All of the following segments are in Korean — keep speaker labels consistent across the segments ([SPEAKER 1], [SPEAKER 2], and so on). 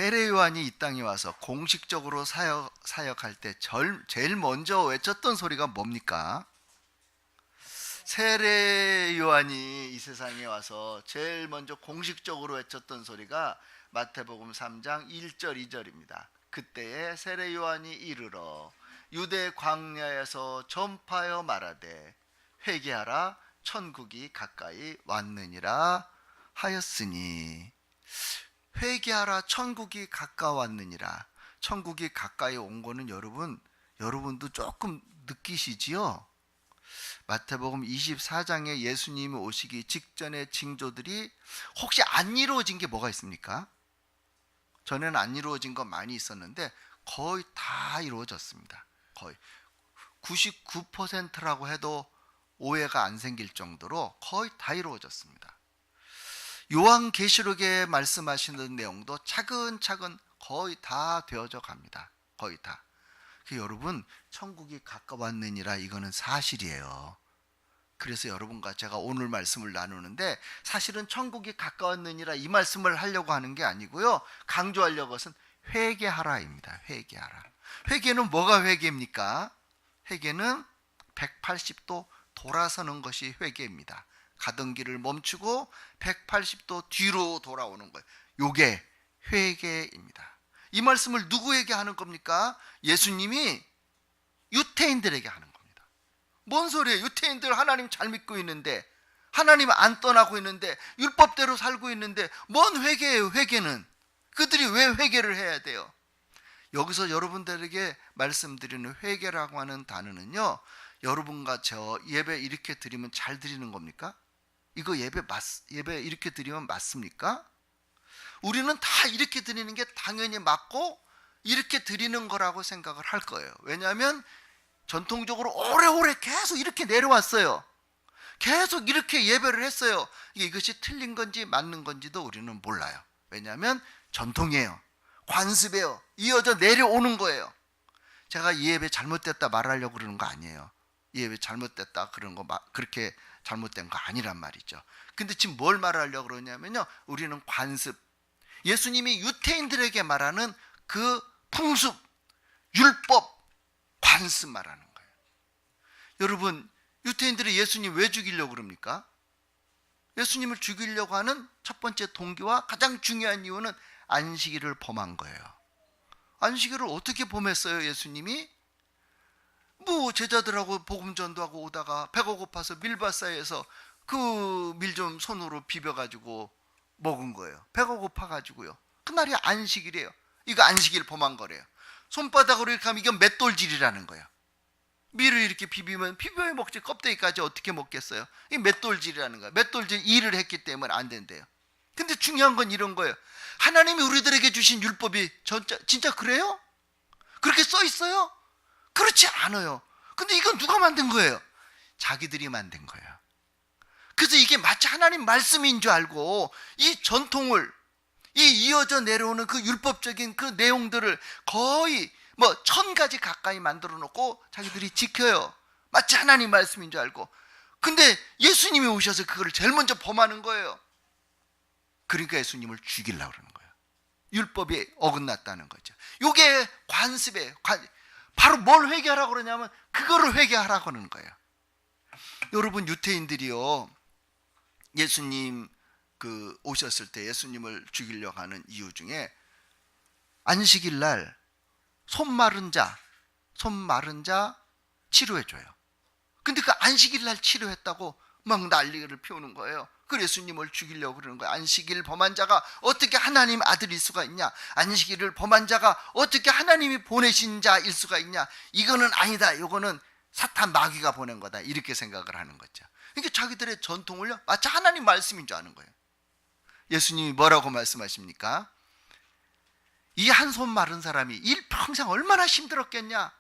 [SPEAKER 1] 세례 요한이 이 땅에 와서 공식적으로 사역할 때 제일 먼저 외쳤던 소리가 뭡니까? 세례 요한이 이 세상에 와서 제일 먼저 공식적으로 외쳤던 소리가 마태복음 3장 1절 2절입니다. 그때에 세례 요한이 이르러 유대 광야에서 전파하여 말하되 회개하라 천국이 가까이 왔느니라 하였으니, 회개하라 천국이 가까웠느니라. 천국이 가까이 온 거는 여러분도 조금 느끼시지요? 마태복음 24장에 예수님이 오시기 직전의 징조들이 혹시 안 이루어진 게 뭐가 있습니까? 전에는 안 이루어진 거 많이 있었는데 거의 다 이루어졌습니다. 거의 99%라고 해도 오해가 안 생길 정도로 거의 다 이루어졌습니다. 요한계시록에 말씀하시는 내용도 차근차근 거의 다 되어져 갑니다. 거의 다. 여러분, 천국이 가까웠느니라, 이거는 사실이에요. 그래서 여러분과 제가 오늘 말씀을 나누는데 사실은 천국이 가까웠느니라 이 말씀을 하려고 하는 게 아니고요, 강조하려고 것은 회개하라입니다. 회개하라. 회개는 뭐가 회개입니까? 회개는 180도 돌아서는 것이 회개입니다. 가던 길을 멈추고 180도 뒤로 돌아오는 거예요. 이게 회개입니다. 이 말씀을 누구에게 하는 겁니까? 예수님이 유태인들에게 하는 겁니다. 뭔 소리예요? 유태인들 하나님 잘 믿고 있는데, 하나님 안 떠나고 있는데, 율법대로 살고 있는데 뭔 회개예요? 회개는 그들이 왜 회개를 해야 돼요? 여기서 여러분들에게 말씀드리는 회개라고 하는 단어는요, 여러분과 저 예배 이렇게 드리면 잘 드리는 겁니까? 이거 예배 이렇게 드리면 맞습니까? 우리는 다 이렇게 드리는 게 당연히 맞고 이렇게 드리는 거라고 생각을 할 거예요. 왜냐하면 전통적으로 오래오래 계속 이렇게 내려왔어요. 계속 이렇게 예배를 했어요. 이것이 틀린 건지 맞는 건지도 우리는 몰라요. 왜냐하면 전통이에요. 관습이에요. 이어져 내려오는 거예요. 제가 이 예배 잘못됐다 말하려고 그러는 거 아니에요. 이 예배 잘못됐다 그런 거 그렇게 잘못된 거 아니란 말이죠. 근데 지금 뭘 말하려고 그러냐면요, 우리는 관습, 예수님이 유태인들에게 말하는 그 풍습, 율법, 관습 말하는 거예요. 여러분, 유태인들이 예수님 왜 죽이려고 그럽니까? 예수님을 죽이려고 하는 첫 번째 동기와 가장 중요한 이유는 안식일을 범한 거예요. 안식일을 어떻게 범했어요? 예수님이 제자들하고 복음 전도하고 오다가 배가 고파서 밀밭사이에서 그 밀 좀 손으로 비벼가지고 먹은 거예요. 배가 고파가지고요. 그날이 안식일이에요. 이거 안식일 범한 거래요. 손바닥으로 이렇게 하면 이건 맷돌질이라는 거예요. 밀을 이렇게 비비면 비벼야 먹지, 껍데기까지 어떻게 먹겠어요? 이게 맷돌질이라는 거예요. 맷돌질 일을 했기 때문에 안 된대요. 근데 중요한 건 이런 거예요. 하나님이 우리들에게 주신 율법이 진짜 그래요? 그렇게 써 있어요? 그렇지 않아요. 근데 이건 누가 만든 거예요? 자기들이 만든 거예요. 그래서 이게 마치 하나님 말씀인 줄 알고 이 전통을, 이 이어져 내려오는 그 율법적인 그 내용들을 거의 1000가지 가까이 만들어 놓고 자기들이 지켜요. 마치 하나님 말씀인 줄 알고. 근데 예수님이 오셔서 그거를 제일 먼저 범하는 거예요. 그러니까 예수님을 죽이려고 그러는 거예요. 율법이 어긋났다는 거죠. 이게 관습이에요. 바로 뭘 회개하라고 그러냐면 그거를 회개하라고 하는 거예요. 여러분, 유태인들이요, 예수님 오셨을 때 예수님을 죽이려고 하는 이유 중에 안식일 날 손 마른 자 치료해줘요. 근데 그 안식일 날 치료했다고 막 난리를 피우는 거예요. 그 예수님을 죽이려고 그러는 거예요. 안식일 범한 자가 어떻게 하나님 아들일 수가 있냐? 안식일을 범한 자가 어떻게 하나님이 보내신 자일 수가 있냐? 이거는 아니다. 이거는 사탄 마귀가 보낸 거다. 이렇게 생각을 하는 거죠. 그러니까 자기들의 전통을요, 마치 하나님 말씀인 줄 아는 거예요. 예수님이 뭐라고 말씀하십니까? 이 한 손 마른 사람이 일평생 얼마나 힘들었겠냐?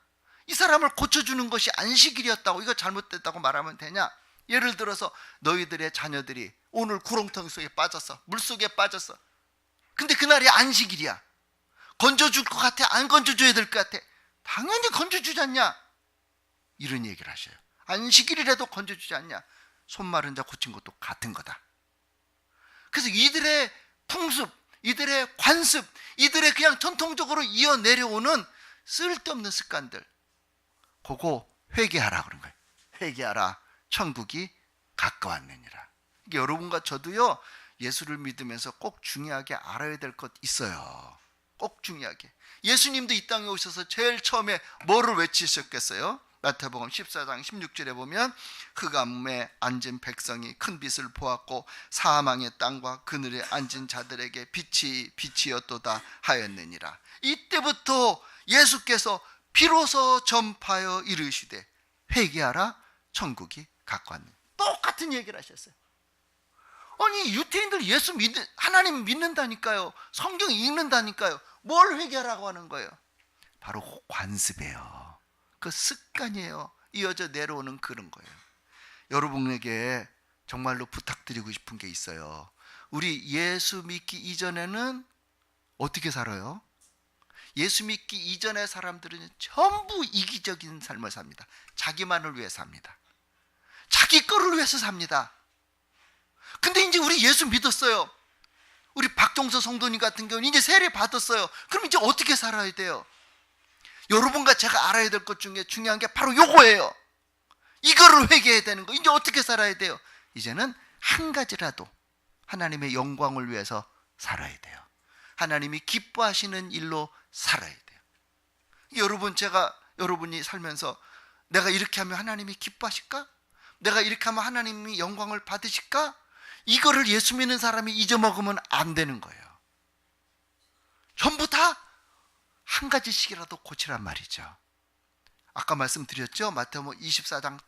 [SPEAKER 1] 이 사람을 고쳐주는 것이 안식일이었다고, 이거 잘못됐다고 말하면 되냐? 예를 들어서 너희들의 자녀들이 오늘 구렁텅이 속에 빠졌어. 물속에 빠졌어. 근데 그날이 안식일이야. 건져줄 것 같아? 안 건져줘야 될 것 같아? 당연히 건져주지 않냐? 이런 얘기를 하셔요. 안식일이라도 건져주지 않냐? 손 마른 자 고친 것도 같은 거다. 그래서 이들의 풍습, 이들의 관습, 이들의 그냥 전통적으로 이어 내려오는 쓸데없는 습관들, 그거 회개하라 그런 거예요. 회개하라, 천국이 가까웠느니라. 여러분과 저도요, 예수를 믿으면서 꼭 중요하게 알아야 될 것 있어요. 꼭 중요하게. 예수님도 이 땅에 오셔서 제일 처음에 뭐를 외치셨겠어요? 마태복음 14장 16절에 보면 그 가뭄에 앉은 백성이 큰 빛을 보았고 사망의 땅과 그늘에 앉은 자들에게 빛이 빛이었도다 하였느니라. 이때부터 예수께서 비로소 전파하여 이르시되 회개하라, 천국이 가까웠느니라. 똑같은 얘기를 하셨어요. 아니, 유태인들 하나님 믿는다니까요, 성경 읽는다니까요, 뭘 회개하라고 하는 거예요? 바로 관습이에요. 그 습관이에요. 이어져 내려오는 그런 거예요. 여러분에게 정말로 부탁드리고 싶은 게 있어요. 우리 예수 믿기 이전에는 어떻게 살아요? 예수 믿기 이전의 사람들은 전부 이기적인 삶을 삽니다. 자기만을 위해 삽니다. 자기 거를 위해서 삽니다. 근데 이제 우리 예수 믿었어요. 우리 박종서 성도님 같은 경우는 이제 세례 받았어요. 그럼 이제 어떻게 살아야 돼요? 여러분과 제가 알아야 될 것 중에 중요한 게 바로 요거예요. 이거를 회개해야 되는 거. 이제 어떻게 살아야 돼요? 이제는 한 가지라도 하나님의 영광을 위해서 살아야 돼요. 하나님이 기뻐하시는 일로 살아야 돼요. 여러분이 살면서 내가 이렇게 하면 하나님이 기뻐하실까? 내가 이렇게 하면 하나님이 영광을 받으실까? 이거를 예수 믿는 사람이 잊어먹으면 안 되는 거예요. 전부 다 한 가지씩이라도 고치란 말이죠. 아까 말씀드렸죠? 마태복음 24장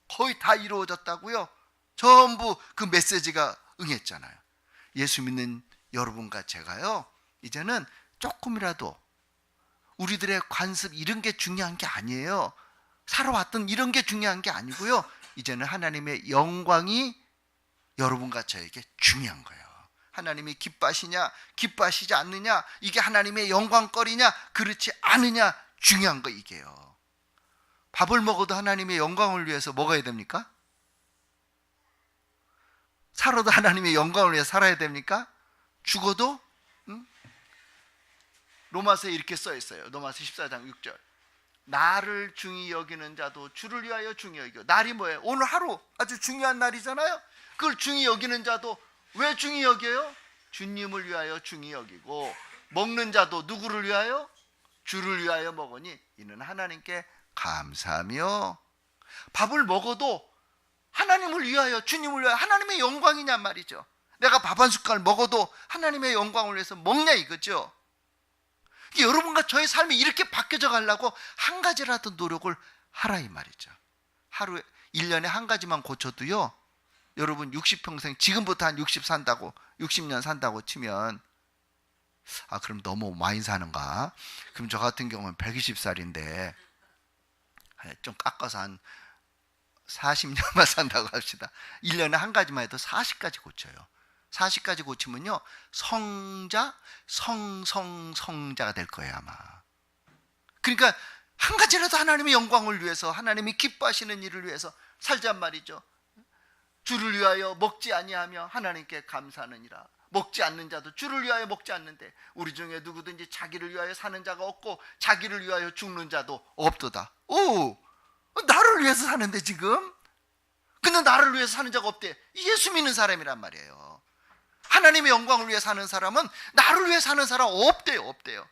[SPEAKER 1] 거의 다 이루어졌다고요. 전부 그 메시지가 응했잖아요. 예수 믿는 여러분과 제가요, 이제는 조금이라도 우리들의 관습 이런 게 중요한 게 아니에요. 살아왔던 이런 게 중요한 게 아니고요. 이제는 하나님의 영광이 여러분과 저에게 중요한 거예요. 하나님이 기뻐하시냐 기뻐하시지 않느냐, 이게 하나님의 영광거리냐 그렇지 않느냐, 중요한 거 이게요. 밥을 먹어도 하나님의 영광을 위해서 먹어야 됩니까? 살아도 하나님의 영광을 위해 살아야 됩니까? 죽어도? 로마서에 이렇게 써 있어요. 로마서 14장 6절. 나를 중히 여기는 자도 주를 위하여 중히 여겨. 날이 뭐예요? 오늘 하루 아주 중요한 날이잖아요. 그걸 중히 여기는 자도 왜 중히 여겨요? 주님을 위하여 중히 여기고, 먹는 자도 누구를 위하여? 주를 위하여 먹으니 이는 하나님께 감사하며. 밥을 먹어도 하나님을 위하여, 주님을 위하여, 하나님의 영광이냔 말이죠. 내가 밥 한 숟갈 먹어도 하나님의 영광을 위해서 먹냐 이거죠. 여러분과 저의 삶이 이렇게 바뀌어져 가려고 한 가지라도 노력을 하라 이 말이죠. 하루에 1년에 한 가지만 고쳐도요, 여러분 60평생, 지금부터 한 60년 산다고 치면, 그럼 너무 많이 사는가? 그럼 저 같은 경우는 120살인데 좀 깎아서 한 40년만 산다고 합시다. 1년에 한 가지만 해도 40까지 고쳐요. 40까지 고치면요, 성자가 될 거예요 아마. 그러니까 한 가지라도 하나님의 영광을 위해서, 하나님이 기뻐하시는 일을 위해서 살잔 말이죠. 주를 위하여 먹지 아니하며 하나님께 감사하느니라. 먹지 않는 자도 주를 위하여 먹지 않는데 우리 중에 누구든지 자기를 위하여 사는 자가 없고 자기를 위하여 죽는 자도 없도다. 오, 나를 위해서 사는데 지금? 근데 나를 위해서 사는 자가 없대. 예수 믿는 사람이란 말이에요. 하나님의 영광을 위해 사는 사람은 나를 위해 사는 사람 없대요.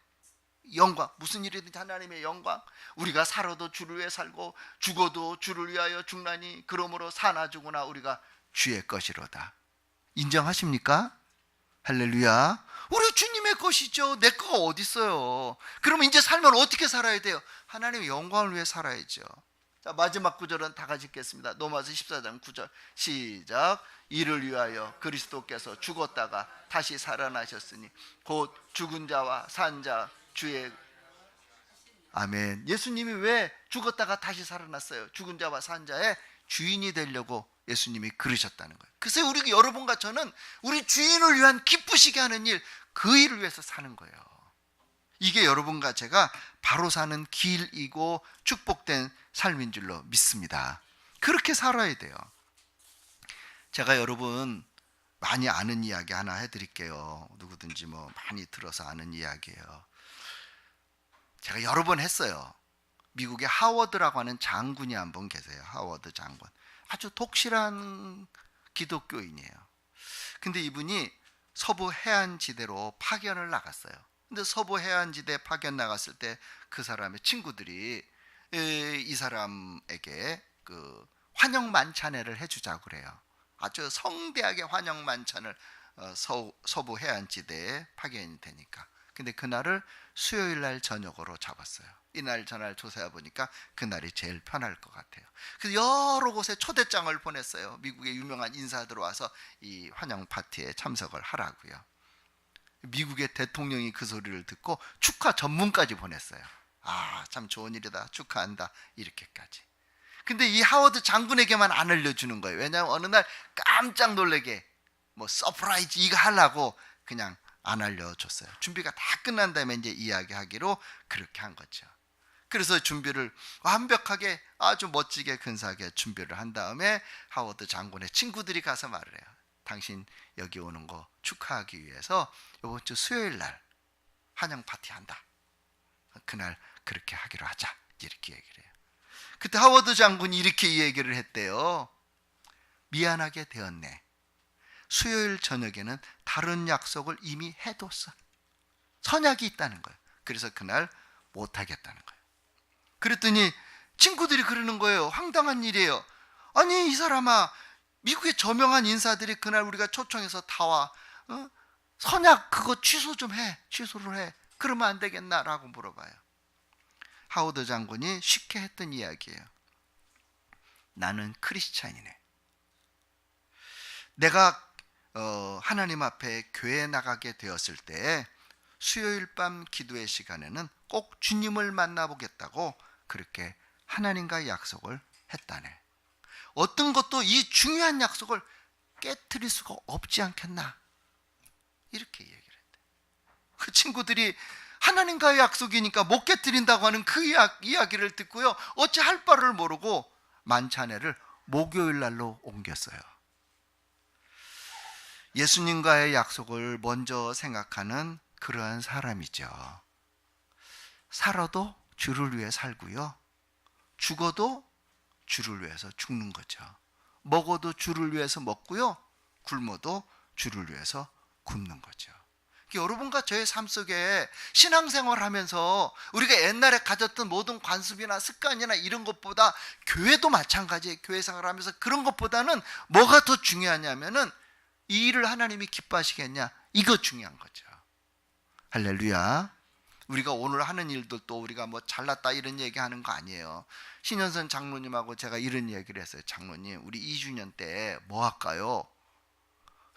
[SPEAKER 1] 영광, 무슨 일이든지 하나님의 영광. 우리가 살아도 주를 위해 살고 죽어도 주를 위하여 죽나니 그러므로 사나 죽으나 우리가 주의 것이로다. 인정하십니까? 할렐루야. 우리 주님의 것이죠. 내 거가 어디 있어요. 그러면 이제 살면 어떻게 살아야 돼요? 하나님의 영광을 위해 살아야죠. 자, 마지막 구절은 다 같이 읽겠습니다. 로마서 14장 9절 시작. 이를 위하여 그리스도께서 죽었다가 다시 살아나셨으니 곧 죽은 자와 산 자 주의. 아멘. 예수님이 왜 죽었다가 다시 살아났어요? 죽은 자와 산 자의 주인이 되려고 예수님이 그러셨다는 거예요. 그래서 우리 여러분과 저는 우리 주인을 위한 기쁘시게 하는 일, 그 일을 위해서 사는 거예요. 이게 여러분과 제가 바로 사는 길이고 축복된 삶인 줄로 믿습니다. 그렇게 살아야 돼요. 제가 여러분 많이 아는 이야기 하나 해드릴게요. 누구든지 뭐 많이 들어서 아는 이야기예요. 제가 여러 번 했어요. 미국의 하워드라고 하는 장군이 한 분 계세요. 하워드 장군. 아주 독실한 기독교인이에요. 근데 이분이 서부 해안지대로 파견을 나갔어요. 근데 서부 해안지대 파견 나갔을 때 그 사람의 친구들이 이 사람에게 그 환영 만찬회를 해주자고 그래요. 아주 성대하게 환영 만찬을 서부 해안지대에 파견이 되니까. 근데 그날을 수요일 날 저녁으로 잡았어요. 이날 저날 조사해 보니까 그날이 제일 편할 것 같아요. 그래서 여러 곳에 초대장을 보냈어요. 미국의 유명한 인사들 와서 이 환영 파티에 참석을 하라고요. 미국의 대통령이 그 소리를 듣고 축하 전문까지 보냈어요. 아, 참 좋은 일이다, 축하한다, 이렇게까지. 근데 이 하워드 장군에게만 안 알려주는 거예요. 왜냐하면 어느 날 깜짝 놀래게 뭐 서프라이즈 이거 하려고 그냥 안 알려줬어요. 준비가 다 끝난 다음에 이제 이야기하기로 그렇게 한 거죠. 그래서 준비를 완벽하게 아주 멋지게 근사하게 준비를 한 다음에 하워드 장군의 친구들이 가서 말을 해요. 당신 여기 오는 거 축하하기 위해서 이번 주 수요일 날 환영 파티 한다. 그날 그렇게 하기로 하자. 이렇게 얘기를 해요. 그때 하워드 장군이 이렇게 얘기를 했대요. 미안하게 되었네. 수요일 저녁에는 다른 약속을 이미 해뒀어. 선약이 있다는 거예요. 그래서 그날 못 하겠다는 거예요. 그랬더니 친구들이 그러는 거예요. 황당한 일이에요. 아니 이 사람아, 미국의 저명한 인사들이 그날 우리가 초청해서 다 와. 선약 그거 취소 좀 해. 취소를 해. 그러면 안 되겠나? 라고 물어봐요. 하워드 장군이 쉽게 했던 이야기예요. 나는 크리스찬이네. 내가 하나님 앞에 교회에 나가게 되었을 때 수요일 밤 기도의 시간에는 꼭 주님을 만나보겠다고 그렇게 하나님과 약속을 했다네. 어떤 것도 이 중요한 약속을 깨트릴 수가 없지 않겠나? 이렇게 얘기를 했대. 그 친구들이 하나님과의 약속이니까 못 깨트린다고 하는 그 이야기를 듣고요, 어찌 할 바를 모르고 만찬회를 목요일 날로 옮겼어요. 예수님과의 약속을 먼저 생각하는 그러한 사람이죠. 살아도 주를 위해 살고요, 죽어도 주를 위해서 죽는 거죠. 먹어도 주를 위해서 먹고요, 굶어도 주를 위해서 굶는 거죠. 여러분과 저의 삶 속에 신앙생활을 하면서 우리가 옛날에 가졌던 모든 관습이나 습관이나 이런 것보다, 교회도 마찬가지예요. 교회 생활을 하면서 그런 것보다는 뭐가 더 중요하냐면은 이 일을 하나님이 기뻐하시겠냐, 이거 중요한 거죠. 할렐루야. 우리가 오늘 하는 일도 우리가 뭐 잘났다 이런 얘기하는 거 아니에요. 신현선 장로님하고 제가 이런 얘기를 했어요. 장로님, 우리 2주년 때 뭐 할까요?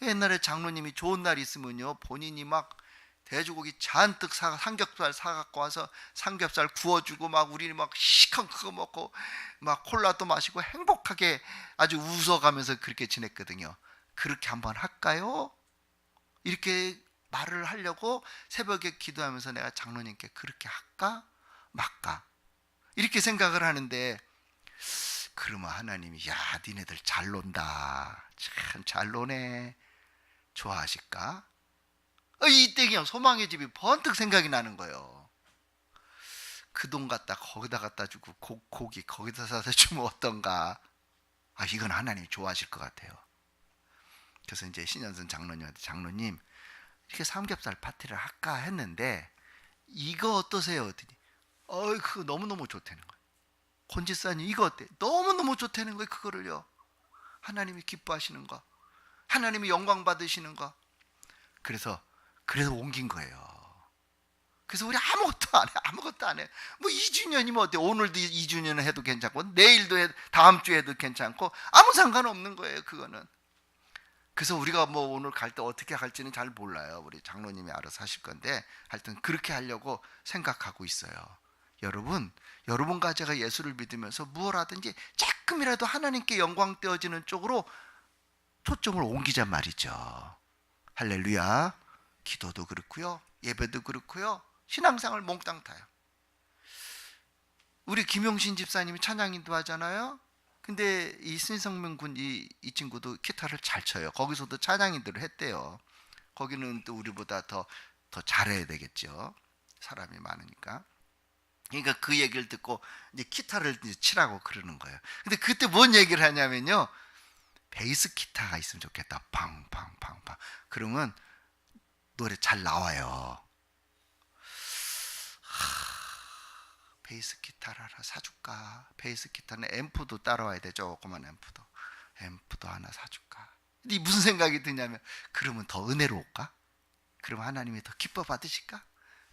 [SPEAKER 1] 옛날에 장로님이 좋은 날 있으면요, 본인이 막 돼지고기 잔뜩 삼겹살 사갖고 와서 삼겹살 구워주고 막 우리 막 시큰 그거 먹고 막 콜라도 마시고 행복하게 아주 웃어가면서 그렇게 지냈거든요. 그렇게 한번 할까요? 이렇게 말을 하려고 새벽에 기도하면서 내가 장로님께 그렇게 할까 말까 이렇게 생각을 하는데, 그러면 하나님이 야 니네들 잘 논다, 참 잘 노네, 좋아하실까? 이때 그냥 소망의 집이 번뜩 생각이 나는 거예요. 그 돈 갖다 거기다 갖다 주고 고기 거기다 사다 주면 어떤가? 아, 이건 하나님이 좋아하실 것 같아요. 그래서 이제 신현선 장로님한테, 장로님 이렇게 삼겹살 파티를 할까 했는데 이거 어떠세요? 어더니 그거 너무너무 좋다는 거예요. 권지사님 이거 어때? 너무너무 좋다는 거예요. 그거를요, 하나님이 기뻐하시는 거, 하나님이 영광 받으시는 거. 그래서 옮긴 거예요. 그래서 우리 아무것도 안 해. 뭐 2주년이면 어때? 오늘도 2주년을 해도 괜찮고 내일도 다음 주에 해도 괜찮고 아무 상관없는 거예요, 그거는. 그래서 우리가 뭐 오늘 갈 때 어떻게 갈지는 잘 몰라요. 우리 장로님이 알아서 하실 건데 하여튼 그렇게 하려고 생각하고 있어요. 여러분과 제가 예수를 믿으면서 무엇 하든지 조금이라도 하나님께 영광 되어지는 쪽으로 초점을 옮기자 말이죠. 할렐루야. 기도도 그렇고요, 예배도 그렇고요, 신앙생활 몽땅 타요. 우리 김용신 집사님이 찬양인도 하잖아요. 근데 이 신성명 군 이 친구도 기타를 잘 쳐요. 거기서도 찬양인들을 했대요. 거기는 또 우리보다 더 잘해야 되겠죠. 사람이 많으니까. 그러니까 그 얘기를 듣고 이제 기타를 이제 치라고 그러는 거예요. 근데 그때 뭔 얘기를 하냐면요. 베이스 기타가 있으면 좋겠다. 팡팡팡팡. 그러면 노래 잘 나와요. 베이스 기타를 하나 사줄까? 베이스 기타는 앰프도 따라와야 되죠. 조그만 앰프도 하나 사줄까? 근데 무슨 생각이 드냐면, 그러면 더 은혜로울까? 그러면 하나님이 더 기뻐 받으실까?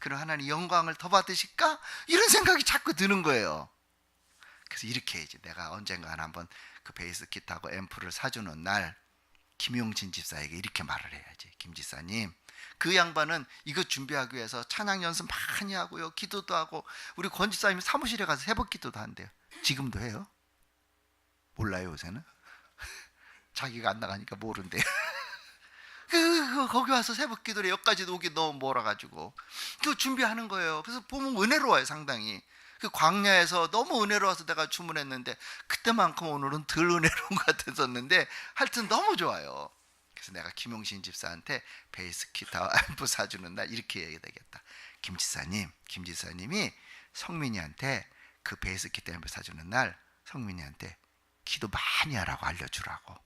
[SPEAKER 1] 그럼 하나님 영광을 더 받으실까? 이런 생각이 자꾸 드는 거예요. 그래서 이렇게 해야지. 내가 언젠가 한번 그 베이스 기타하고 앰프를 사주는 날 김용진 집사에게 이렇게 말을 해야지. 김 집사님, 그 양반은 이거 준비하기 위해서 찬양 연습 많이 하고요, 기도도 하고, 우리 권 집사님이 사무실에 가서 새벽 기도도 한대요. 지금도 해요? 몰라요 요새는? 자기가 안 나가니까 모른대요. 거기 와서 새벽 기도를 여기까지 오기 너무 멀어가지고 그 준비하는 거예요. 그래서 보면 은혜로워요. 상당히 그 광야에서 너무 은혜로워서 내가 주문했는데 그때만큼 오늘은 덜 은혜로운 것 같았었는데 하여튼 너무 좋아요. 그래서 내가 김용신 집사한테 베이스 기타 앰프 사주는 날 이렇게 얘기해야 되겠다. 김 지사님이 성민이한테 그 베이스 기타 앰프 사주는 날 성민이한테 기도 많이 하라고 알려주라고,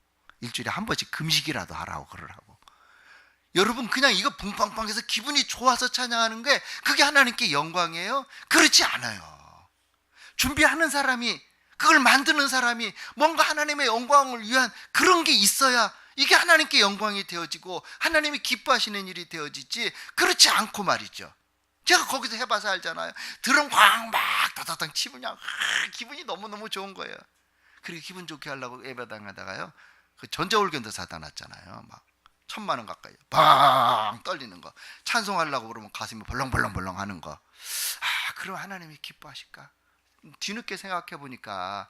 [SPEAKER 1] 일주일에 한 번씩 금식이라도 하라고 그러라고. 여러분, 그냥 이거 붕팡팡해서 기분이 좋아서 찬양하는 게 그게 하나님께 영광이에요? 그렇지 않아요. 준비하는 사람이, 그걸 만드는 사람이 뭔가 하나님의 영광을 위한 그런 게 있어야 이게 하나님께 영광이 되어지고 하나님이 기뻐하시는 일이 되어지지, 그렇지 않고 말이죠. 제가 거기서 해봐서 알잖아요. 드럼 광막 다다당 치면 그냥 기분이 너무너무 좋은 거예요. 그리고 기분 좋게 하려고 예배당 하다가요, 그 전자올견도 사다 놨잖아요. 막 1000만 원 가까이 방 떨리는 거, 찬송하려고 그러면 가슴이 벌렁벌렁벌렁 하는 거. 그럼 하나님이 기뻐하실까? 뒤늦게 생각해 보니까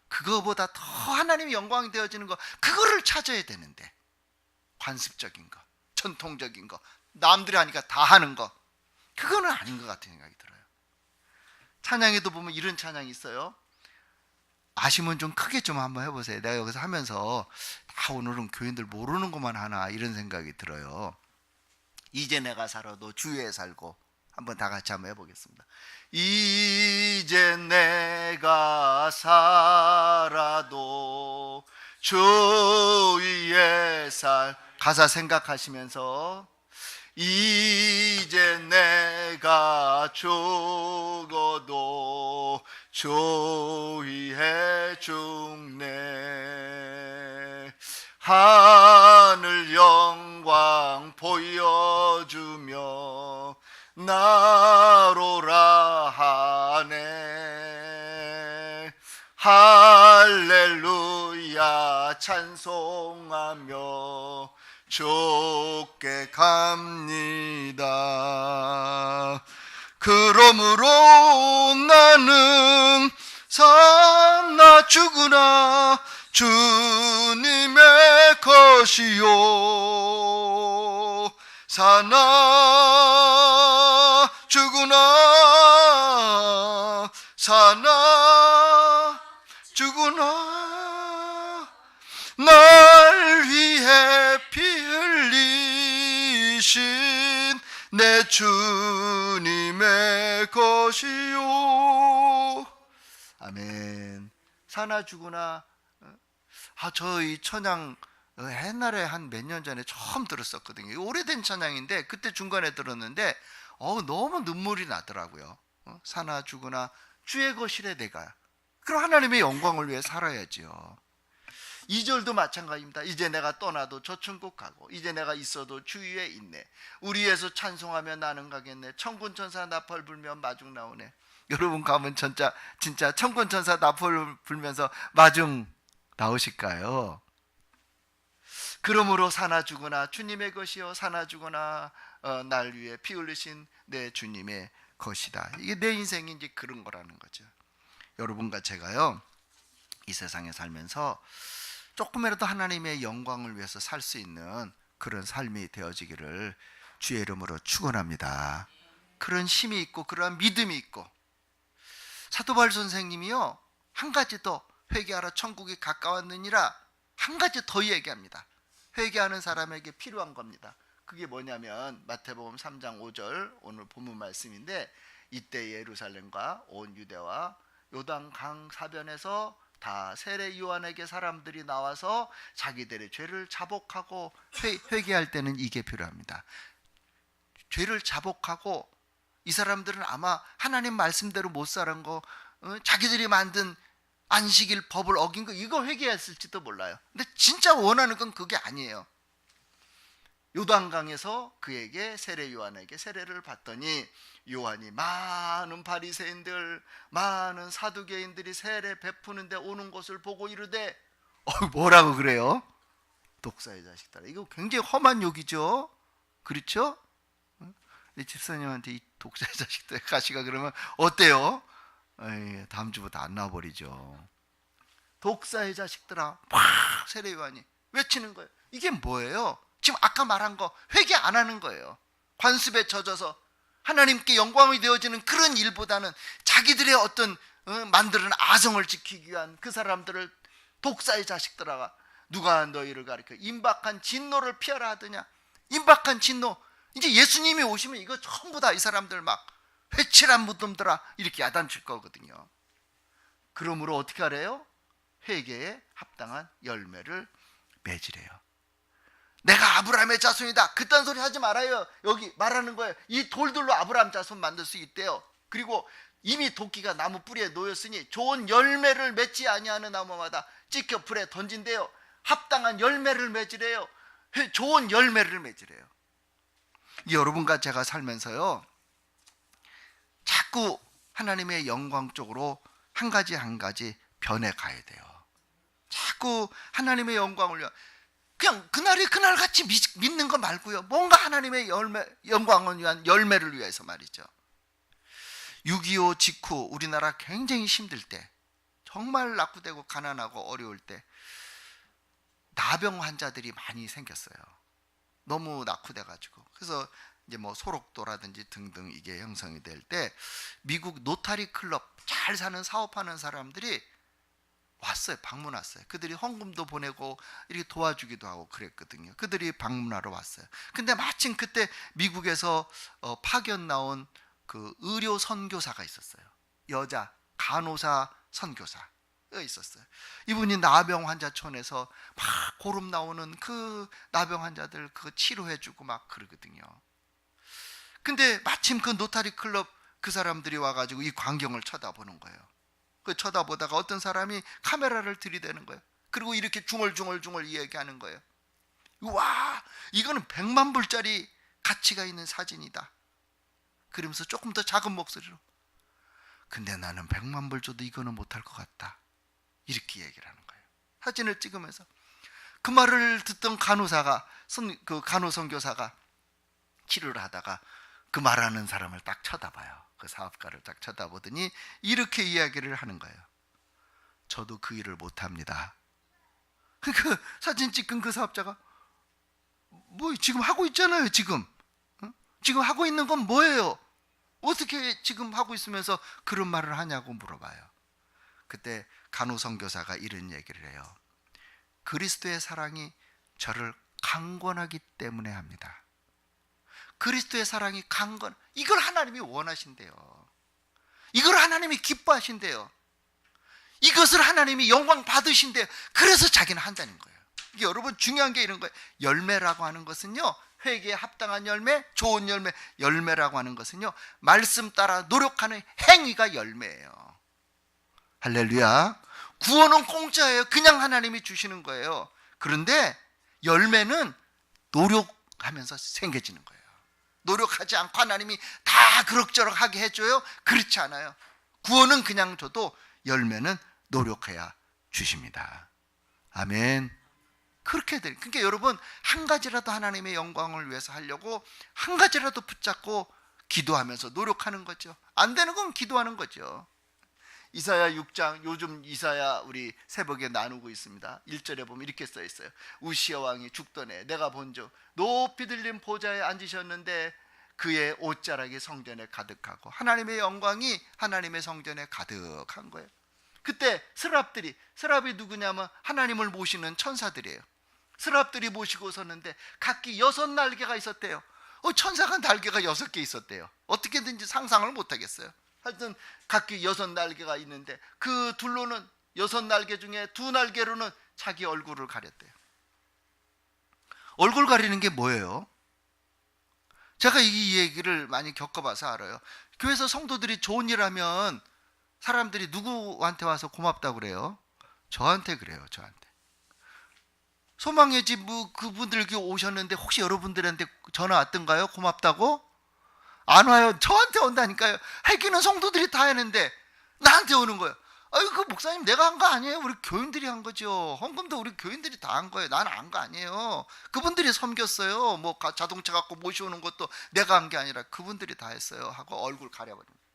[SPEAKER 1] 그거보다 더 하나님이 영광이 되어지는 거, 그거를 찾아야 되는데, 관습적인 거, 전통적인 거, 남들이 하니까 다 하는 거, 그거는 아닌 것 같은 생각이 들어요. 찬양에도 보면 이런 찬양이 있어요. 아시면 좀 크게 좀 한번 해보세요. 내가 여기서 하면서 오늘은 교인들 모르는 것만 하나 이런 생각이 들어요. 이제 내가 살아도 주위에 살고, 한번 다 같이 한번 해보겠습니다. 이제 내가 살아도 주위에 가사 생각하시면서, 이제 내가 죽어도 주 위에 죽네. 하늘 영광 보여주며 나로라 하네. 할렐루야 찬송하며 주께 갑니다. 그러므로 나는 사나 죽으나 주님의 것이요, 사나 죽으나 사나 죽으나 날 위해 피 흘리신 내 주님의 것이요. 아멘. 사나 죽으나. 저 이 찬양 옛날에 한 몇 년 전에 처음 들었었거든요. 오래된 찬양인데 그때 중간에 들었는데 너무 눈물이 나더라고요. 사나 죽으나 주의 것이래 내가. 그럼 하나님의 영광을 위해 살아야지요. 2절도 마찬가지입니다. 이제 내가 떠나도 저 천국 가고, 이제 내가 있어도 주 위에 있네. 우리 위에서 찬송하며 나는 가겠네. 천군천사 나팔 불며 마중 나오네. 여러분 가면 진짜 천군천사 나팔 불면서 마중 나오실까요? 그러므로 사나 죽으나 주님의 것이요, 사나 죽으나 날 위해 피 흘리신 내 주님의 것이다. 이게 내 인생이 이제 그런 거라는 거죠. 여러분과 제가요, 이 세상에 살면서 조금이라도 하나님의 영광을 위해서 살 수 있는 그런 삶이 되어지기를 주의 이름으로 축원합니다. 그런 힘이 있고 그런 믿음이 있고, 사도 바울 선생님이요, 한 가지 더 회개하라 천국이 가까웠느니라. 한 가지 더 얘기합니다. 회개하는 사람에게 필요한 겁니다. 그게 뭐냐면 마태복음 3장 5절 오늘 본문 말씀인데, 이때 예루살렘과 온 유대와 요단강 사변에서 다 세례 요한에게 사람들이 나와서 자기들의 죄를 자복하고 회개할 때는 이게 필요합니다. 죄를 자복하고, 이 사람들은 아마 하나님 말씀대로 못 살은 거, 자기들이 만든 안식일 법을 어긴 거, 이거 회개했을지도 몰라요. 근데 진짜 원하는 건 그게 아니에요. 요단강에서 그에게 세례 요한에게 세례를 받더니 요한이 많은 바리새인들, 많은 사두개인들이 세례 베푸는데 오는 것을 보고 이르되, 뭐라고 그래요? 독사의 자식들. 이거 굉장히 험한 욕이죠. 그렇죠? 내 집사님한테 이 독사의 자식들 가시가 그러면 어때요? 에이, 다음 주부터 안 나와버리죠. 독사의 자식들아, 막 세례 요한이 외치는 거예요. 이게 뭐예요? 지금 아까 말한 거 회개 안 하는 거예요. 관습에 젖어서 하나님께 영광이 되어지는 그런 일보다는 자기들의 어떤 만드는 아성을 지키기 위한 그 사람들을 독사의 자식들아, 누가 너희를 가리켜 임박한 진노를 피하라 하더냐. 임박한 진노. 이제 예수님이 오시면 이거 전부 다 이 사람들 막 회칠한 무덤들아 이렇게 야단칠 거거든요. 그러므로 어떻게 하래요? 회개에 합당한 열매를 맺으래요. 내가 아브라함의 자손이다, 그딴 소리 하지 말아요. 여기 말하는 거예요. 이 돌들로 아브라함 자손 만들 수 있대요. 그리고 이미 도끼가 나무 뿌리에 놓였으니 좋은 열매를 맺지 아니하는 나무마다 찍혀 불에 던진대요. 합당한 열매를 맺으래요. 좋은 열매를 맺으래요. 여러분과 제가 살면서요, 자꾸 하나님의 영광 쪽으로 한 가지 한 가지 변해가야 돼요. 자꾸 하나님의 영광을 위한, 그냥 그날이 그날같이 믿는 거 말고요, 뭔가 하나님의 영광을 위한 열매를 위해서 말이죠. 6.25 직후 우리나라 굉장히 힘들 때, 정말 낙후되고 가난하고 어려울 때 나병 환자들이 많이 생겼어요. 너무 낙후돼가지고. 그래서 이제 뭐 소록도라든지 등등 이게 형성이 될 때 미국 노타리 클럽 잘 사는 사업하는 사람들이 왔어요. 방문 왔어요. 그들이 헌금도 보내고 이렇게 도와주기도 하고 그랬거든요. 그들이 방문하러 왔어요. 근데 마침 그때 미국에서 파견 나온 그 의료 선교사가 있었어요. 여자 간호사 선교사가 있었어요. 이분이 나병 환자촌에서 막 고름 나오는 그 나병 환자들 그거 치료해주고 막 그러거든요. 근데 마침 그 노타리 클럽 그 사람들이 와가지고 이 광경을 쳐다보는 거예요. 그 쳐다보다가 어떤 사람이 카메라를 들이대는 거예요. 그리고 이렇게 중얼중얼 이야기하는 거예요. 와, 이거는 100만 불짜리 가치가 있는 사진이다. 그러면서 조금 더 작은 목소리로, 근데 나는 100만 불 줘도 이거는 못할 것 같다, 이렇게 얘기를 하는 거예요. 사진을 찍으면서. 그 말을 듣던 간호사가, 그 간호선교사가 치료를 하다가 그 말하는 사람을 딱 쳐다봐요. 그 사업가를 딱 쳐다보더니 이렇게 이야기를 하는 거예요. 저도 그 일을 못합니다. 그 사진 찍은 그 사업자가, 뭐 지금 하고 있잖아요. 지금 지금 하고 있는 건 뭐예요? 어떻게 지금 하고 있으면서 그런 말을 하냐고 물어봐요. 그때 간호선교사가 이런 얘기를 해요. 그리스도의 사랑이 저를 강권하기 때문에 합니다. 그리스도의 사랑이 강건, 이걸 하나님이 원하신대요. 이걸 하나님이 기뻐하신대요. 이것을 하나님이 영광 받으신대요. 그래서 자기는 한다는 거예요. 이게 여러분 중요한 게 이런 거예요. 열매라고 하는 것은요, 회개에 합당한 열매, 좋은 열매, 열매라고 하는 것은요, 말씀 따라 노력하는 행위가 열매예요. 할렐루야. 구원은 공짜예요. 그냥 하나님이 주시는 거예요. 그런데 열매는 노력하면서 생겨지는 거예요. 노력하지 않고 하나님이 다 그럭저럭하게 해줘요? 그렇지 않아요. 구원은 그냥 줘도 열매는 노력해야 주십니다. 아멘. 그렇게 돼요. 그러니까 여러분, 한 가지라도 하나님의 영광을 위해서 하려고 한 가지라도 붙잡고 기도하면서 노력하는 거죠. 안 되는 건 기도하는 거죠. 이사야 6장, 요즘 이사야 우리 새벽에 나누고 있습니다. 1절에 보면 이렇게 써 있어요. 우시아 왕이 죽던 해 내가 본즉 높이 들린 보좌에 앉으셨는데 그의 옷자락이 성전에 가득하고, 하나님의 영광이 하나님의 성전에 가득한 거예요. 그때 스랍이 누구냐면 하나님을 모시는 천사들이에요. 스랍들이 모시고 섰는데 각기 6날개가 있었대요. 천사가 날개가 6개 있었대요. 어떻게든지 상상을 못하겠어요. 하여튼 각기 6날개가 있는데 그 둘로는 6날개 중에 2날개로는 자기 얼굴을 가렸대요. 얼굴 가리는 게 뭐예요? 제가 이 얘기를 많이 겪어봐서 알아요. 교회에서 성도들이 좋은 일 하면 사람들이 누구한테 와서 고맙다고 그래요? 저한테 그래요. 저한테. 소망의 집 그분들 오셨는데 혹시 여러분들한테 전화 왔던가요? 고맙다고? 안 와요. 저한테 온다니까요. 해기는 성도들이 다 했는데 나한테 오는 거예요. 아유, 그 목사님 내가 한 거 아니에요. 우리 교인들이 한 거죠. 헌금도 우리 교인들이 다 한 거예요. 나는 한 거 아니에요. 그분들이 섬겼어요. 뭐 자동차 갖고 모셔오는 것도 내가 한 게 아니라 그분들이 다 했어요. 하고 얼굴 가려버린 거예요.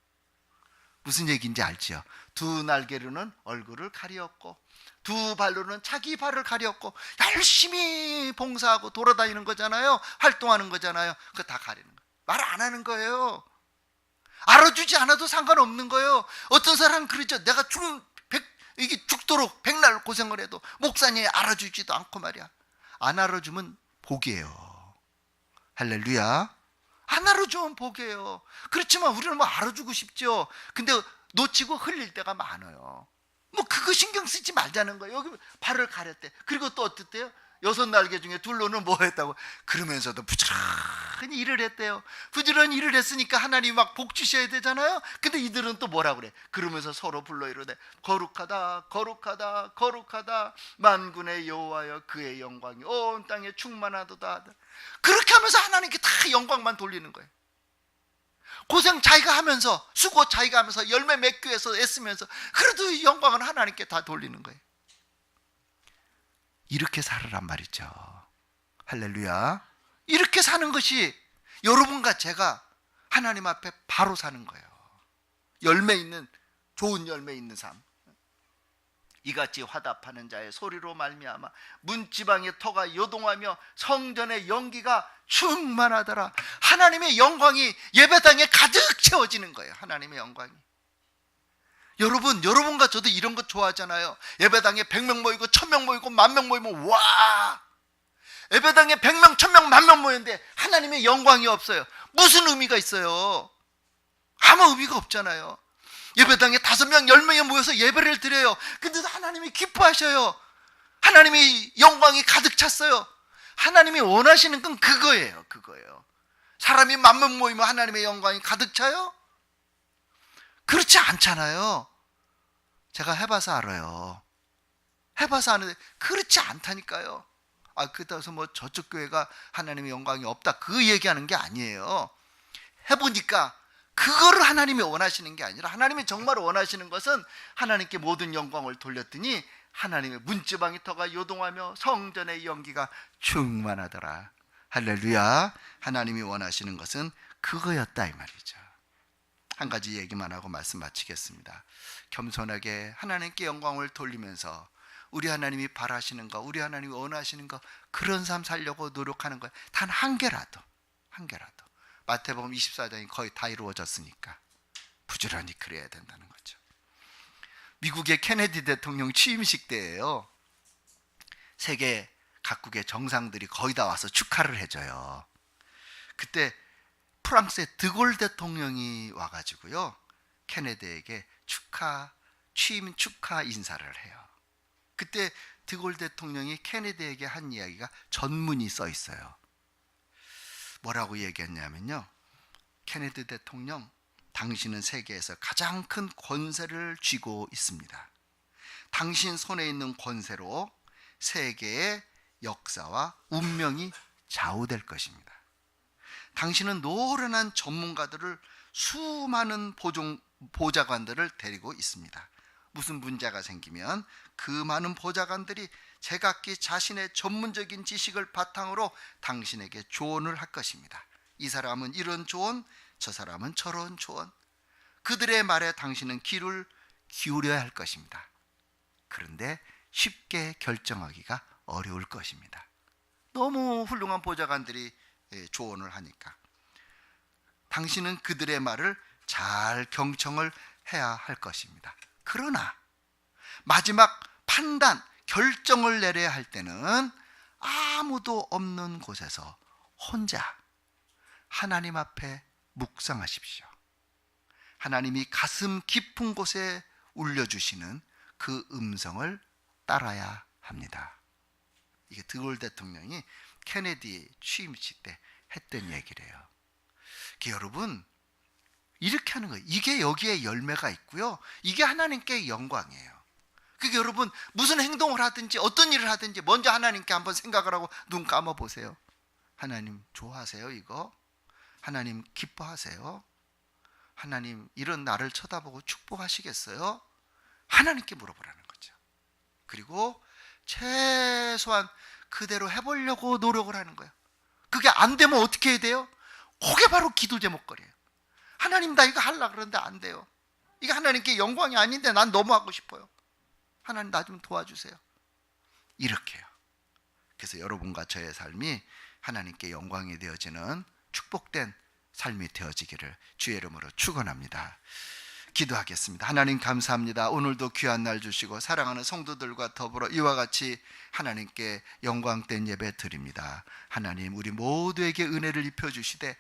[SPEAKER 1] 무슨 얘기인지 알지요? 2날개로는 얼굴을 가리었고 2발로는 자기 발을 가렸고 열심히 봉사하고 돌아다니는 거잖아요. 활동하는 거잖아요. 그거 다 가리는 거예요. 말 안 하는 거예요. 알아주지 않아도 상관없는 거예요. 어떤 사람은 그러죠. 내가 이게 죽도록 백날 고생을 해도 목사님이 알아주지도 않고 말이야. 안 알아주면 복이에요. 할렐루야. 안 알아주면 복이에요. 그렇지만 우리는 뭐 알아주고 싶죠. 근데 놓치고 흘릴 때가 많아요. 뭐 그거 신경 쓰지 말자는 거예요. 여기 발을 가렸대. 그리고 또 어땠대요? 6날개 중에 2로는 뭐 했다고? 그러면서도 부지런히 일을 했대요. 부지런히 일을 했으니까 하나님이 막 복 주셔야 되잖아요. 근데 이들은 또 뭐라 그래? 그러면서 서로 불러 이르되 거룩하다 거룩하다 거룩하다 만군의 여호와여 그의 영광이 온 땅에 충만하도다. 그렇게 하면서 하나님께 다 영광만 돌리는 거예요. 고생 자기가 하면서 수고 자기가 하면서 열매 맺기 위해서 애쓰면서 그래도 영광은 하나님께 다 돌리는 거예요. 이렇게 살으란 말이죠. 할렐루야. 이렇게 사는 것이 여러분과 제가 하나님 앞에 바로 사는 거예요. 열매 있는, 좋은 열매 있는 삶. 이같이 화답하는 자의 소리로 말미암아 문지방의 터가 요동하며 성전의 연기가 충만하더라. 하나님의 영광이 예배당에 가득 채워지는 거예요. 하나님의 영광이. 여러분과 저도 이런 거 좋아하잖아요. 예배당에 100명 모이고 1000명 모이고 10,000명 모이면 와! 예배당에 100명, 1000명, 10,000명 모였는데 하나님의 영광이 없어요. 무슨 의미가 있어요? 아무 의미가 없잖아요. 예배당에 5명, 10명이 모여서 예배를 드려요. 근데도 하나님이 기뻐하셔요. 하나님의 영광이 가득 찼어요. 하나님이 원하시는 건 그거예요. 사람이 10,000명 모이면 하나님의 영광이 가득 차요? 그렇지 않잖아요. 제가 해봐서 알아요. 해봐서 아는데 그렇지 않다니까요. 그렇다고 뭐 저쪽 교회가 하나님의 영광이 없다 그 얘기하는 게 아니에요. 해보니까 그거를 하나님이 원하시는 게 아니라 하나님이 정말 원하시는 것은 하나님께 모든 영광을 돌렸더니 하나님의 문지방이 터가 요동하며 성전의 연기가 충만하더라. 할렐루야. 하나님이 원하시는 것은 그거였다 이 말이죠. 한 가지 얘기만 하고 말씀 마치겠습니다. 겸손하게 하나님께 영광을 돌리면서 우리 하나님이 바라시는 거, 우리 하나님이 원하시는 거 그런 삶 살려고 노력하는 거예요. 단 한 개라도. 마태복음 24장이 거의 다 이루어졌으니까 부지런히 그래야 된다는 거죠. 미국의 케네디 대통령 취임식 때예요. 세계 각국의 정상들이 거의 다 와서 축하를 해줘요. 그때 프랑스의 드골 대통령이 와가지고요 케네디에게 취임 축하 인사를 해요. 그때 드골 대통령이 케네디에게 한 이야기가 전문이 써 있어요. 뭐라고 얘기했냐면요, 케네디 대통령, 당신은 세계에서 가장 큰 권세를 쥐고 있습니다. 당신 손에 있는 권세로 세계의 역사와 운명이 좌우될 것입니다. 당신은 노련한 전문가들을 수많은 보좌관들을 데리고 있습니다. 무슨 문제가 생기면 그 많은 보좌관들이 제각기 자신의 전문적인 지식을 바탕으로 당신에게 조언을 할 것입니다. 이 사람은 이런 조언, 저 사람은 저런 조언. 그들의 말에 당신은 귀를 기울여야 할 것입니다. 그런데 쉽게 결정하기가 어려울 것입니다. 너무 훌륭한 보좌관들이 조언을 하니까 당신은 그들의 말을 잘 경청을 해야 할 것입니다. 그러나 마지막 판단, 결정을 내려야 할 때는 아무도 없는 곳에서 혼자 하나님 앞에 묵상하십시오. 하나님이 가슴 깊은 곳에 울려주시는 그 음성을 따라야 합니다. 이게 드골 대통령이 케네디 취임식 때 했던 얘기래요. 여러분, 이렇게 하는 거예요. 이게 여기에 열매가 있고요, 이게 하나님께 영광이에요. 그게 여러분, 무슨 행동을 하든지 어떤 일을 하든지 먼저 하나님께 한번 생각을 하고 눈 감아 보세요. 하나님 좋아하세요? 이거? 하나님 기뻐하세요? 하나님 이런 나를 쳐다보고 축복하시겠어요? 하나님께 물어보라는 거죠. 그리고 최소한 그대로 해보려고 노력을 하는 거예요. 그게 안 되면 어떻게 해야 돼요? 그게 바로 기도 제목거리예요. 하나님, 나 이거 하려고 그러는데 안 돼요. 이게 하나님께 영광이 아닌데 난 너무 하고 싶어요. 하나님, 나 좀 도와주세요. 이렇게요. 그래서 여러분과 저의 삶이 하나님께 영광이 되어지는 축복된 삶이 되어지기를 주의 이름으로 축원합니다. 기도하겠습니다. 하나님 감사합니다. 오늘도 귀한 날 주시고 사랑하는 성도들과 더불어 이와 같이 하나님께 영광된 예배 드립니다. 하나님, 우리 모두에게 은혜를 입혀주시되